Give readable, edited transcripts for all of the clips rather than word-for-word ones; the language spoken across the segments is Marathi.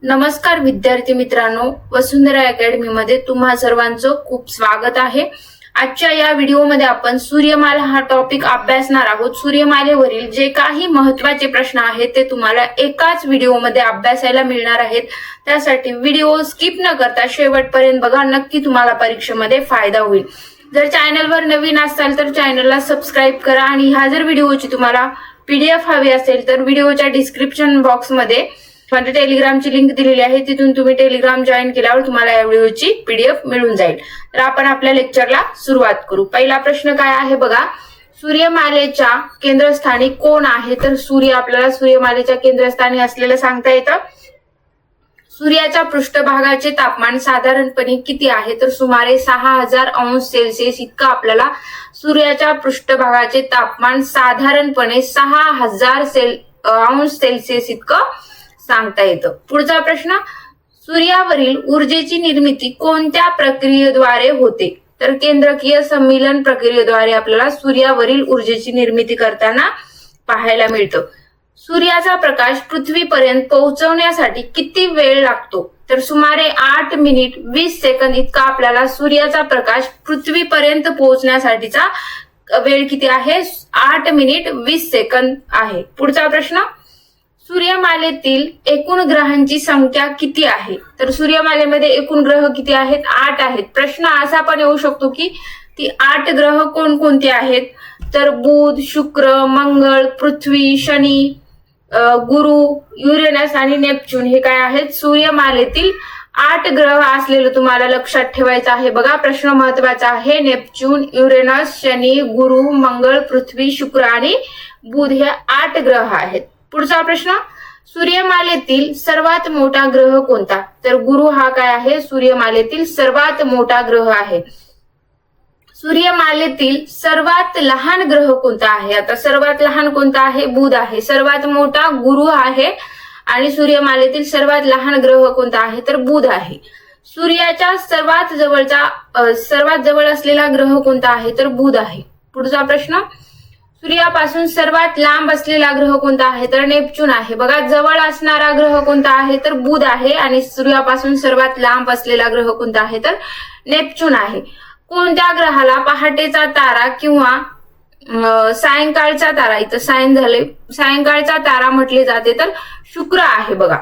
नमस्कार विद्यार्थी मित्रांनो, वसुंधरा अकॅडमी मध्ये तुम्हा सर्वांचं खूप स्वागत आहे। आजच्या या व्हिडिओमध्ये आपण सूर्यमाला हा टॉपिक अभ्यासणार आहोत। सूर्यमालेवरील जे काही महत्त्वाचे प्रश्न आहेत ते तुम्हाला एकाच व्हिडिओमध्ये अभ्यासायला मिळणार आहेत। त्यासाठी व्हिडिओ स्किप न करता शेवटपर्यंत बघा, नक्की तुम्हाला परीक्षेमध्ये फायदा होईल। जर चॅनलवर नवीन असाल तर चॅनलला सबस्क्राइब करा आणि ह्या जर व्हिडिओची तुम्हाला पीडीएफ हवी असेल तर व्हिडिओच्या डिस्क्रिप्शन बॉक्समध्ये माझ्या टेलिग्रामची लिंक दिलेली आहे, तिथून तुम्ही टेलिग्राम जॉईन केल्यावर तुम्हाला या व्हिडिओची पीडीएफ मिळून जाईल। तर आपण आपल्या लेक्चरला सुरुवात करू। पहिला प्रश्न काय आहे बघा, सूर्यमालेच्या केंद्रस्थानी कोण आहे? तर सूर्य आपल्याला सूर्यमालेच्या केंद्रस्थानी असलेलं सांगता येतं। सूर्याच्या पृष्ठभागाचे तापमान साधारणपणे किती आहे? तर सुमारे 6000 अंश सेल्सिअस इतकं आपल्याला सूर्याच्या पृष्ठभागाचे तापमान साधारणपणे 6000 अंश सेल्सिअस इतकं सांगता येतं। पुढचा प्रश्न, सूर्यावरील ऊर्जेची निर्मिती कोणत्या प्रक्रियेद्वारे होते? तर केंद्रकीय सम्मीलन प्रक्रियेद्वारे आपल्याला सूर्यावरील ऊर्जेची निर्मिती करताना पाहायला मिळतं। सूर्याचा प्रकाश पृथ्वीपर्यंत पोहोचवण्यासाठी किती वेळ लागतो? तर सुमारे 8 मिनिट 20 सेकंद इतका आपल्याला सूर्याचा प्रकाश पृथ्वीपर्यंत पोहोचण्यासाठीचा वेळ किती आहे? 8 मिनिट 20 सेकंद आहे। पुढचा प्रश्न, सूर्यमालेतील एकूण ग्रहांची संख्या किती आहे? तर सूर्यमालेमध्ये एकूण ग्रह किती आहेत? 8 आहेत। प्रश्न असा पण येऊ शकतो की ती 8 ग्रह कोणकोणते आहेत? तर बुध, शुक्र, मंगळ, पृथ्वी, शनी, गुरु, युरेनस आणि नेपच्यून हे काय आहेत? सूर्यमालेतील 8 ग्रह असलेलं तुम्हाला लक्षात ठेवायचं आहे। बघा, प्रश्न महत्वाचा आहे। नेपच्यून, युरेनस, शनी, गुरु, मंगळ, पृथ्वी, शुक्र आणि बुध हे 8 ग्रह आहेत। पुढचा प्रश्न, सूर्यमालेतील सर्वात मोठा ग्रह कोणता? तर गुरु हा काय आहे? सूर्यमालेतील सर्वात मोठा ग्रह आहे। सूर्यमालेतील सर्वात लहान ग्रह कोणता आहे? आता सर्वात लहान कोणता आहे? बुध आहे। सर्वात मोठा गुरु आहे आणि सूर्यमालेतील सर्वात लहान ग्रह कोणता आहे? तर बुध आहे। सूर्याच्या सर्वात जवळ असलेला ग्रह कोणता आहे? तर बुध आहे। पुढचा प्रश्न, सूर्यापासून सर्वात लांब असलेला ग्रह कोणता आहे? तर नेपच्यून आहे। बघा, जवळ असणारा ग्रह कोणता आहे? तर बुध आहे आणि सूर्यापासून सर्वात लांब असलेला ग्रह कोणता आहे? तर नेपच्यून आहे। कोणत्या ग्रहाला पहाटेचा तारा किंवा सायंकाळचा तारा, इथं सायन झाले, सायंकाळचा तारा म्हटले जाते? तर शुक्र आहे। बघा,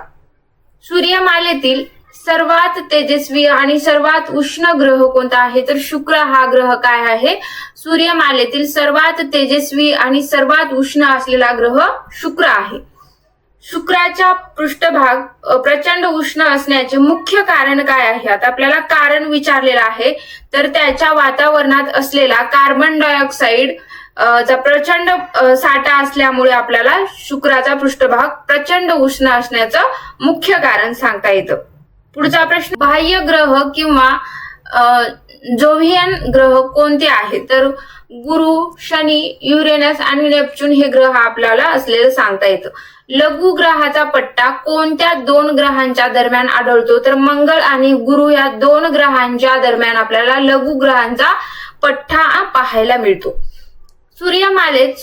सूर्यमालेतील सर्वात तेजस्वी आणि सर्वात उष्ण ग्रह कोणता आहे? तर शुक्र हा ग्रह काय आहे? सूर्यमालेतील सर्वात तेजस्वी आणि सर्वात उष्ण असलेला ग्रह शुक्र आहे। शुक्राचा पृष्ठभाग प्रचंड उष्ण असण्याचे मुख्य कारण काय आहे? आता आपल्याला कारण विचारलेलं आहे, तर त्याच्या वातावरणात असलेला कार्बन डायऑक्साईड चा प्रचंड साठा असल्यामुळे आपल्याला शुक्राचा पृष्ठभाग प्रचंड उष्ण असण्याचं मुख्य कारण सांगता येतं। पुढचा प्रश्न, बाह्य ग्रह किंवा जोव्हियन ग्रह कोणते आहेत? तर गुरु, शनी, युरेनस आणि नेपच्यून हे ग्रह आपल्याला असलेलं सांगता येतं। लघु ग्रहाचा पट्टा कोणत्या 2 ग्रहांच्या दरम्यान आढळतो? तर मंगळ आणि गुरु या 2 ग्रहांच्या दरम्यान आपल्याला लघु ग्रहांचा पट्टा पाहायला मिळतो। सूर्यमालेत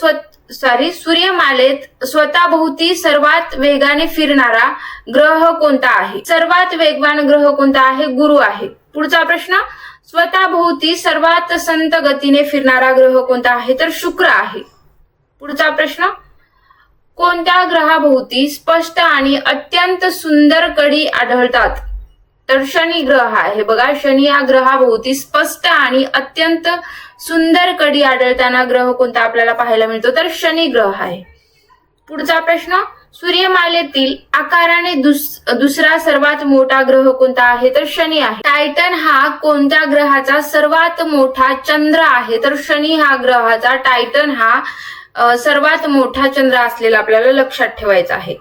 स्वतःभोवती सर्वात वेगाने फिरणारा ग्रह कोणता आहे? सर्वात वेगवान ग्रह कोणता आहे? गुरु आहे। पुढचा प्रश्न, स्वतःभोवती सर्वात संत गतीने फिरणारा ग्रह कोणता आहे? तर शुक्र आहे। पुढचा प्रश्न, कोणत्या ग्रहाभोवती स्पष्ट आणि अत्यंत सुंदर कडी आढळतात? तर शनी ग्रह आहे। बघा, शनी या ग्रहाभोवती स्पष्ट आणि अत्यंत सुंदर कडी आढळताना ग्रह कोणता आपल्याला पाहायला मिळतो? तर शनी ग्रह आहे। पुढचा प्रश्न, सूर्यमालेतील आकाराने दुसरा सर्वात मोठा ग्रह कोणता आहे? तर शनी आहे। टायटन हा कोणत्या ग्रहाचा सर्वात मोठा चंद्र आहे? तर शनी हा ग्रहाचा, टायटन हा सर्वात मोठा चंद्र असलेला आपल्याला लक्षात ठेवायचा आहे।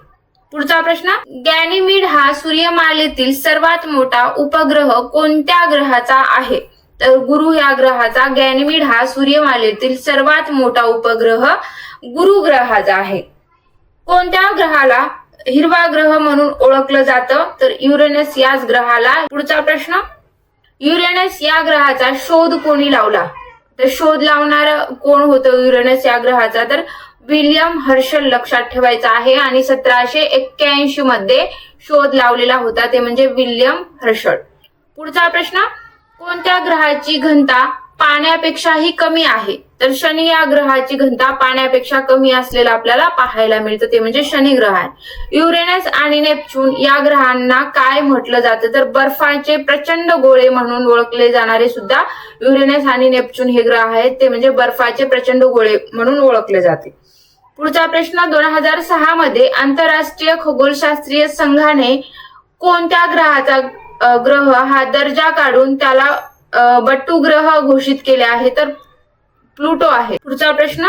पुढचा प्रश्न, गॅनिमीड हा सूर्यमालेतील सर्वात मोठा उपग्रह कोणत्या ग्रहाचा आहे? तर गुरु या ग्रहाचा। गॅनिमीड हा सूर्यमालेतील सर्वात मोठा उपग्रह गुरु ग्रहाचा आहे। कोणत्या ग्रहाला हिरवा ग्रह म्हणून ओळखलं जातं? तर युरेनस याच ग्रहाला। पुढचा प्रश्न, युरेनस या ग्रहाचा शोध कोणी लावला? तर शोध लावणार कोण होतं युरेनस या ग्रहाचा? तर विल्यम हर्शल लक्षात ठेवायचा आहे आणि 1781 मध्ये शोध लावलेला होता ते म्हणजे विल्यम हर्शल. पुढचा प्रश्न, कोणत्या ग्रहाची घनता पाण्यापेक्षाही कमी आहे? तर शनी या ग्रहाची घनता पाण्यापेक्षा कमी असलेला आपल्याला पाहायला मिळतं ते म्हणजे शनी ग्रह आहे. युरेनस आणि नेपच्यून या ग्रहांना काय म्हटलं जातं? तर बर्फाचे प्रचंड गोळे म्हणून ओळखले जाणारे सुद्धा युरेनस आणि नेपच्यून हे ग्रह आहेत ते म्हणजे बर्फाचे प्रचंड गोळे म्हणून ओळखले जाते. पुढचा प्रश्न, 2006 मध्ये आंतरराष्ट्रीय खगोलशास्त्रीय संघाने कोणत्या ग्रहाचा ग्रह हा दर्जा काढून त्याला बट्टू ग्रह घोषित केले आहे? तर प्लुटो आहे. पुढचा प्रश्न,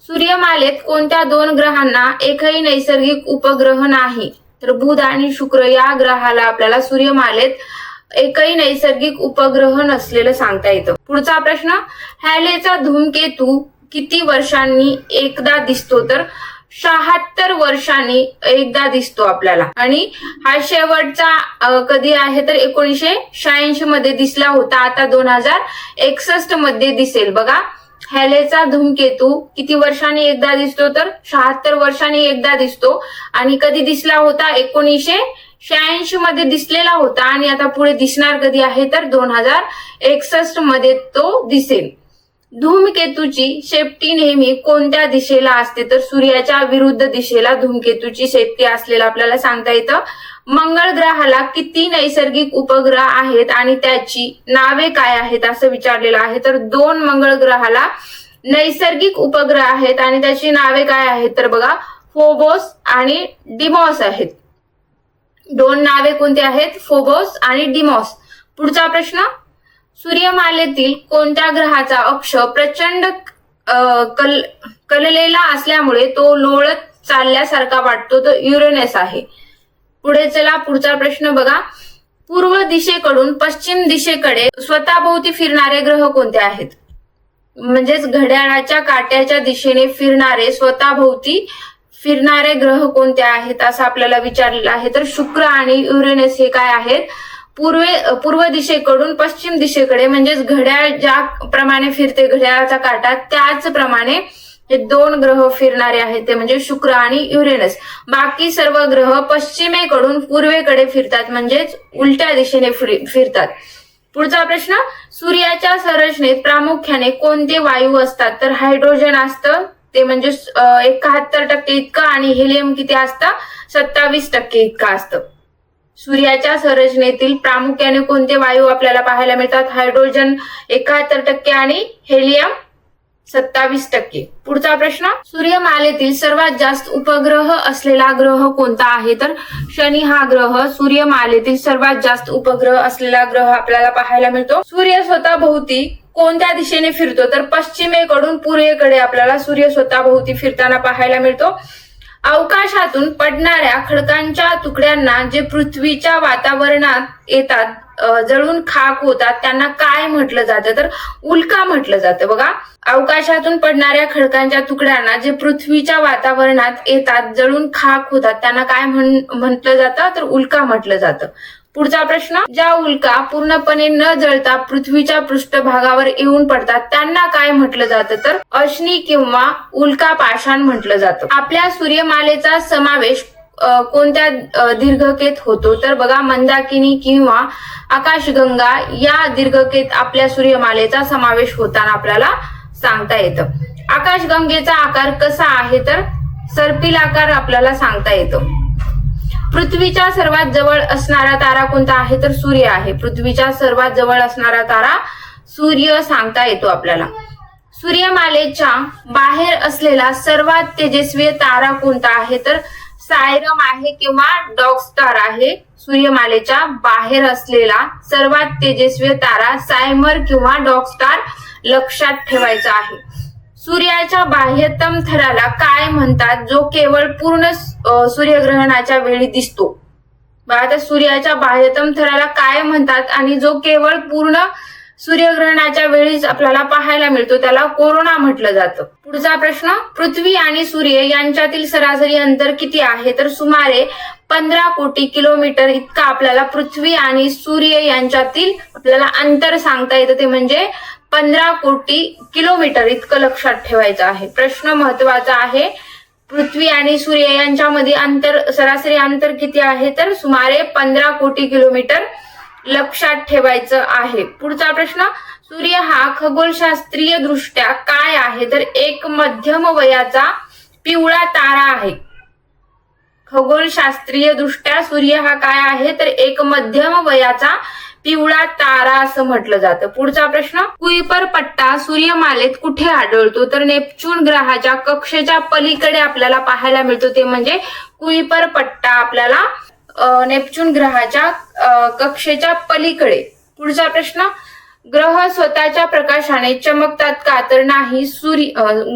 सूर्यमालेत कोणत्या दोन ग्रहांना एकही नैसर्गिक उपग्रह नाही? तर बुध आणि शुक्र या ग्रहाला आपल्याला सूर्यमालेत एकही नैसर्गिक उपग्रह नसलेलं सांगता येतं. पुढचा प्रश्न, हॅलेचा धूमकेतू किती वर्षांनी एकदा दिसतो? तर 76 वर्षांनी एकदा दिसतो आपल्याला. आणि हा शेवटचा कधी आहे तर 1986 मध्ये दिसला होता. आता 2061 मध्ये दिसेल. बघा, हॅलेचा धूमकेतू किती वर्षांनी एकदा दिसतो? तर 76 वर्षांनी एकदा दिसतो. आणि कधी दिसला होता? 1986 मध्ये दिसलेला होता. आणि आता पुढे दिसणार कधी आहे तर 2061 मध्ये तो दिसेल. धूमकेतूची शेपटी नेहमी कोणत्या दिशेला असते? तर सूर्याच्या विरुद्ध दिशेला धूमकेतूची शेपटी असलेला आपल्याला सांगता येतं. मंगळ ग्रहाला किती नैसर्गिक उपग्रह आहेत आणि त्याची नावे काय आहेत असं विचारलेलं आहे. तर 2 मंगळ ग्रहाला नैसर्गिक उपग्रह आहेत आणि त्याची नावे काय आहेत? तर बघा, फोबोस आणि डिमॉस आहेत. 2 नावे कोणती आहेत? फोबोस आणि डिमॉस. पुढचा प्रश्न, सूर्यमालेतील कोणत्या ग्रहाचा अक्ष प्रचंड कललेला असल्यामुळे तो लोळत चालल्यासारखा वाटतो? तो युरेनस आहे. पुढे चला, पुढचा प्रश्न बघा, पूर्व दिशेकडून पश्चिम दिशेकडे स्वतःभोवती फिरणारे ग्रह कोणते आहेत? म्हणजेच घड्याळाच्या काट्याच्या दिशेने फिरणारे स्वतःभोवती फिरणारे ग्रह कोणते आहेत असं आपल्याला विचारलेलं आहे. तर शुक्र आणि युरेनस हे काय आहेत? पूर्व दिशेकडून पश्चिम दिशेकडे म्हणजेच घड्याळ ज्या प्रमाणे फिरते घड्याळाचा काटा त्याचप्रमाणे हे 2 ग्रह फिरणारे आहेत ते म्हणजे शुक्र आणि युरेनस. बाकी सर्व ग्रह पश्चिमेकडून पूर्वेकडे फिरतात म्हणजेच उलट्या दिशेने फिरतात. पुढचा प्रश्न, सूर्याच्या संरचनेत प्रामुख्याने कोणते वायू असतात? तर हायड्रोजन असतं ते म्हणजे 71% इतकं आणि हेलियम किती असतं? 27% इतकं असतं. सूर्याच्या संरचनेतील प्रामुख्याने कोणते वायू आपल्याला पाहायला मिळतात? हायड्रोजन 71% आणि हेलियम 27%. पुढचा प्रश्न, सूर्यमालेतील सर्वात जास्त उपग्रह असलेला ग्रह कोणता आहे? तर शनी हा ग्रह सूर्यमालेतील सर्वात जास्त उपग्रह असलेला ग्रह आपल्याला पाहायला मिळतो. सूर्य स्वतःभोवती कोणत्या दिशेने फिरतो? तर पश्चिमेकडून पूर्वेकडे आपल्याला सूर्य स्वतःभोवती फिरताना पाहायला मिळतो. अवकाशातून पडणाऱ्या खडकांच्या तुकड्यांना जे पृथ्वीच्या वातावरणात येतात जळून खाक होतात त्यांना काय म्हटलं जातं? तर उल्का म्हटलं जातं. बघा, अवकाशातून पडणाऱ्या खडकांच्या तुकड्यांना जे पृथ्वीच्या वातावरणात येतात जळून खाक होतात त्यांना काय म्हटलं जातं? तर उल्का म्हटलं जातं. पुढचा प्रश्न, ज्या उल्का पूर्णपणे न जळता पृथ्वीच्या पृष्ठभागावर येऊन पडतात त्यांना काय म्हटलं जातं? तर अश्नी किंवा उल्का पाषाण म्हटलं जातं. आपल्या सूर्यमालेचा समावेश कोणत्या दीर्घकेत होतो? तर बघा, मंदाकिनी किंवा आकाशगंगा या दीर्घकेत आपल्या सूर्यमालेचा समावेश होताना आपल्याला सांगता येतं. आकाशगंगेचा आकार कसा आहे? तर सर्पिल आकार आपल्याला सांगता येतो. पृथ्वीच्या सर्वात जवळ असणारा तारा कोणता आहे? तर सूर्य आहे. पृथ्वीच्या सर्वात जवळ असणारा तारा सूर्य सांगता येतो आपल्याला. सूर्यमालेच्या बाहेर असलेला सर्वात तेजस्वी तारा कोणता आहे? तर सायरम आहे किंवा डॉग स्टार आहे. सूर्यमालेच्या बाहेर असलेला सर्वात तेजस्वी तारा सायमर किंवा डॉग स्टार लक्षात ठेवायचा आहे. सूर्याच्या बाह्यतम थराला काय म्हणतात जो केवळ पूर्ण सूर्यग्रहणाच्या वेळी दिसतो? आता सूर्याच्या बाह्यतम थराला काय म्हणतात आणि जो केवळ पूर्ण सूर्यग्रहणाच्या वेळीच आपल्याला पाहायला मिळतो त्याला कोरोना म्हटलं जातं. पुढचा प्रश्न, पृथ्वी आणि सूर्य यांच्यातील सरासरी अंतर किती आहे? तर सुमारे 15 कोटी किलोमीटर इतका आपल्याला पृथ्वी आणि सूर्य यांच्यातील आपल्याला अंतर सांगता येतं ते म्हणजे 15 कोटी किलोमीटर इतकं लक्षात ठेवायचं आहे. प्रश्न महत्वाचा आहे. पृथ्वी आणि सूर्य यांच्यामध्ये सरासरी अंतर किती आहे तर सुमारे 15 कोटी किलोमीटर लक्षात ठेवायचं आहे. पुढचा प्रश्न, सूर्य हा खगोलशास्त्रीय दृष्ट्या काय आहे तर एक मध्यम वयाचा पिवळा तारा आहे. खगोलशास्त्रीय दृष्ट्या सूर्य हा काय आहे तर एक मध्यम वयाचा पिवळा तारा असं म्हटलं जातं. पुढचा प्रश्न, कुइपर पट्टा सूर्यमालेत कुठे आढळतो तर नेपच्यून ग्रहाच्या कक्षेच्या पलीकडे आपल्याला पाहायला मिळतो. ते म्हणजे कुइपर पट्टा आपल्याला नेपच्यून ग्रहाच्या कक्षेच्या पलीकडे. पुढचा प्रश्न, ग्रह स्वतःच्या प्रकाशाने चमकतात का तर नाही.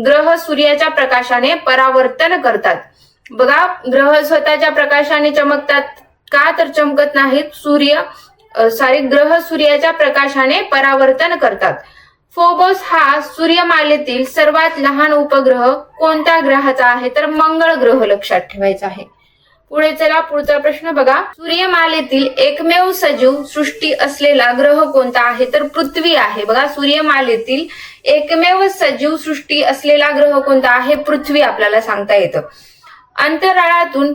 ग्रह सूर्याच्या प्रकाशाने परावर्तन करतात. बघा, ग्रह स्वतःच्या प्रकाशाने चमकतात का तर चमकत नाहीत. ग्रह सूर्याच्या प्रकाशाने परावर्तन करतात. फोबोस हा सूर्यमालेतील सर्वात लहान उपग्रह कोणत्या ग्रहाचा आहे तर मंगळ ग्रह लक्षात ठेवायचा आहे. पुढे चला, पुढचा प्रश्न बघा, सूर्यमालेतील एकमेव सजीव सृष्टी असलेला ग्रह कोणता आहे तर पृथ्वी आहे. बघा, सूर्यमालेतील एकमेव सजीव सृष्टी असलेला ग्रह कोणता आहे पृथ्वी आपल्याला सांगता येतं. अंतराळातून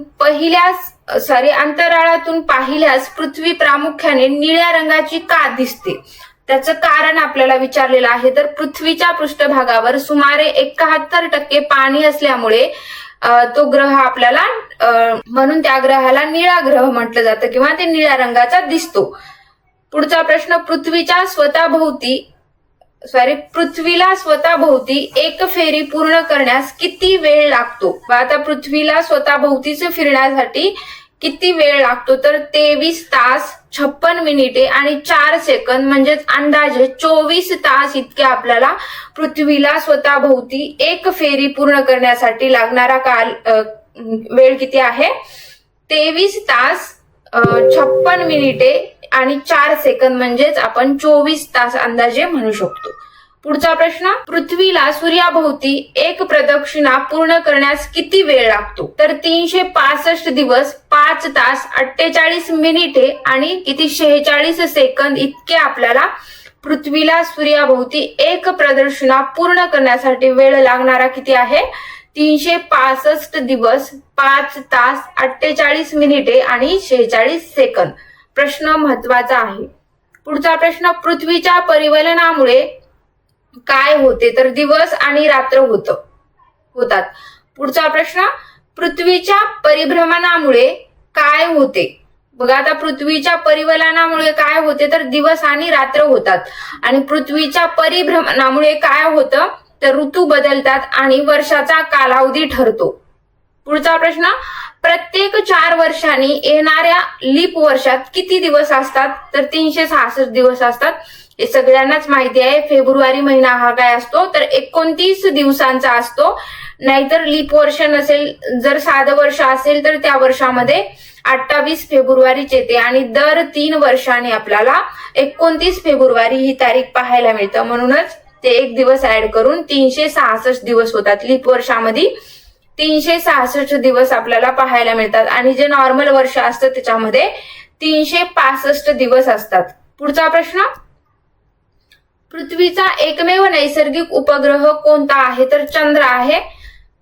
पाहिल्यास पृथ्वी प्रामुख्याने निळ्या रंगाची का दिसते. त्याचं कारण आपल्याला विचारलेलं आहे तर पृथ्वीच्या पृष्ठभागावर सुमारे 71% पाणी असल्यामुळे तो ग्रह आपल्याला म्हणून त्या ग्रहाला निळा ग्रह म्हटलं जातं किंवा ते निळ्या रंगाचा दिसतो. पुढचा प्रश्न, पृथ्वीला स्वतःभोवती एक फेरी पूर्ण करण्यास किती वेळ लागतो. आता पृथ्वीला स्वतःभोवतीच फिरण्यासाठी किती वेळ लागतो तर 23 तास 56 मिनिटे आणि 4 सेकंद म्हणजेच अंदाजे 24 तास इतके आपल्याला पृथ्वीला स्वतःभोवती एक फेरी पूर्ण करण्यासाठी लागणारा वेळ किती आहे 23 तास 56 मिनिटे आणि 4 सेकंद म्हणजेच आपण 24 तास अंदाजे म्हणू शकतो. पुढचा प्रश्न, पृथ्वीला सूर्याभोवती एक प्रदक्षिणा पूर्ण करण्यास किती वेळ लागतो तर 365 दिवस 5 तास 48 मिनिटे आणि 46 सेकंद इतके आपल्याला पृथ्वीला सूर्याभोवती एक प्रदक्षिणा पूर्ण करण्यासाठी वेळ लागणारा किती आहे 365 दिवस 5 तास 48 मिनिटे आणि 46 सेकंद. प्रश्न महत्वाचा आहे. पुढचा प्रश्न, पृथ्वीच्या परिवलनामुळे काय होते तर दिवस आणि रात्र होतात. पुढचा प्रश्न, पृथ्वीच्या परिभ्रमणामुळे काय होते. बघा, आता पृथ्वीच्या परिवलनामुळे काय होते तर दिवस आणि रात्र होतात आणि पृथ्वीच्या परिभ्रमणामुळे काय होतं तर ऋतू बदलतात आणि वर्षाचा कालावधी ठरतो. पुढचा प्रश्न, प्रत्येक 4 वर्षांनी येणाऱ्या लीप वर्षात किती दिवस असतात तर 366 दिवस असतात. हे सगळ्यांनाच माहिती आहे. फेब्रुवारी महिना हा काय असतो तर 29 दिवसांचा असतो. नाहीतर लीप वर्ष नसेल, जर साधं वर्ष असेल तर त्या वर्षामध्ये 28 फेब्रुवारीच येते आणि दर 3 वर्षांनी आपल्याला 29 फेब्रुवारी ही तारीख पाहायला मिळतं. म्हणूनच ते एक दिवस ऍड करून 366 दिवस होतात. लीप वर्षामध्ये 366 दिवस आपल्याला पाहायला मिळतात आणि जे नॉर्मल वर्ष असतं त्याच्यामध्ये 365 दिवस असतात. पुढचा प्रश्न, पृथ्वीचा एकमेव नैसर्गिक उपग्रह कोणता आहे तर चंद्र आहे.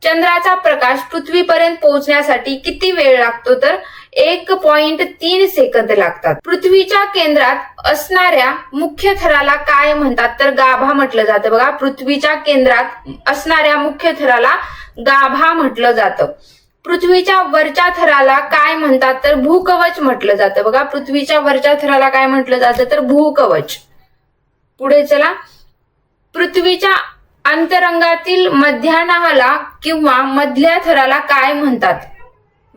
चंद्राचा प्रकाश पृथ्वीपर्यंत पोहोचण्यासाठी किती वेळ लागतो तर 1.3 सेकंद लागतात. पृथ्वीच्या केंद्रात असणाऱ्या मुख्य थराला काय म्हणतात तर गाभा म्हटलं जातं. बघा, पृथ्वीच्या केंद्रात असणाऱ्या मुख्य थराला गाभा म्हटलं जातं. पृथ्वीच्या वरच्या थराला काय म्हणतात तर भूकवच म्हटलं जातं. बघा, पृथ्वीच्या वरच्या थराला काय म्हटलं जातं तर भूकवच. पुढे चला, पृथ्वीच्या अंतरंगातील मध्यानाला किंवा मधल्या थराला काय म्हणतात.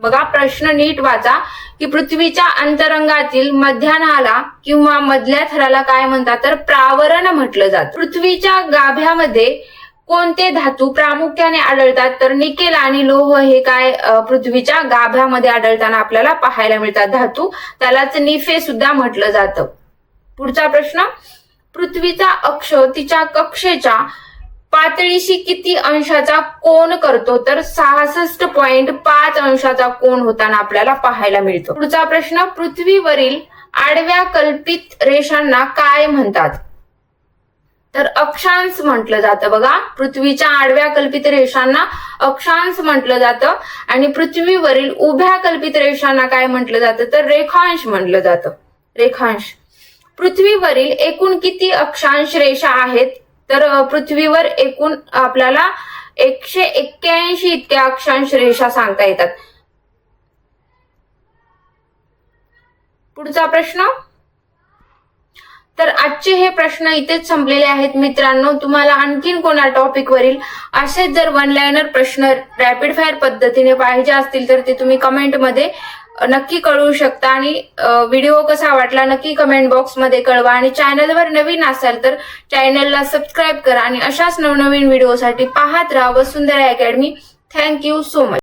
बघा, प्रश्न नीट वाचा की पृथ्वीच्या अंतरंगातील मध्यानाला किंवा मधल्या थराला काय म्हणतात तर प्रावरण म्हटलं जातं. पृथ्वीच्या गाभ्यामध्ये कोणते धातू प्रामुख्याने आढळतात तर निकेल आणि लोह हे काय पृथ्वीच्या गाभ्यामध्ये आढळताना आपल्याला पाहायला मिळतात धातू. त्यालाच निफे सुद्धा म्हटलं जातं. पुढचा प्रश्न, पृथ्वीचा अक्ष तिच्या कक्षेच्या पातळीशी किती अंशाचा कोन करतो तर 66.5 अंशाचा कोन होताना आपल्याला पाहायला मिळतो. पुढचा प्रश्न, पृथ्वीवरील आडव्या कल्पित रेषांना काय म्हणतात. तर अक्षांश म्हटलं जातं बघा. पृथ्वीच्या आडव्या कल्पित रेषांना अक्षांश म्हटलं जातं आणि पृथ्वीवरील उभ्या कल्पित रेषांना काय म्हटलं जातं तर रेखांश म्हटलं जातं. रेखांश. पृथ्वीवरील एकूण किती अक्षांश रेषा आहेत तर पृथ्वीवर एकूण आपल्याला 181 इतक्या अक्षांश रेषा सांगता येतात. पुढचा प्रश्न. तर आजचे हे प्रश्न इथेच संपलेले आहेत मित्रांनो. तुम्हाला आणखीन कोणा टॉपिक वरील असेच जर वन लाइनर प्रश्न रॅपिड फायर पद्धतीने पाहिजे असतील तर ते तुम्ही कमेंट मध्ये नक्की कळवू शकता आणि व्हिडिओ कसा वाटला नक्की कमेंट बॉक्स मध्ये कळवा आणि चॅनलवर नवीन असाल तर चॅनलला सबस्क्राईब करा आणि अशाच नवनवीन व्हिडिओसाठी पाहत राहा वसुंधरा अकॅडमी. Thank you so much.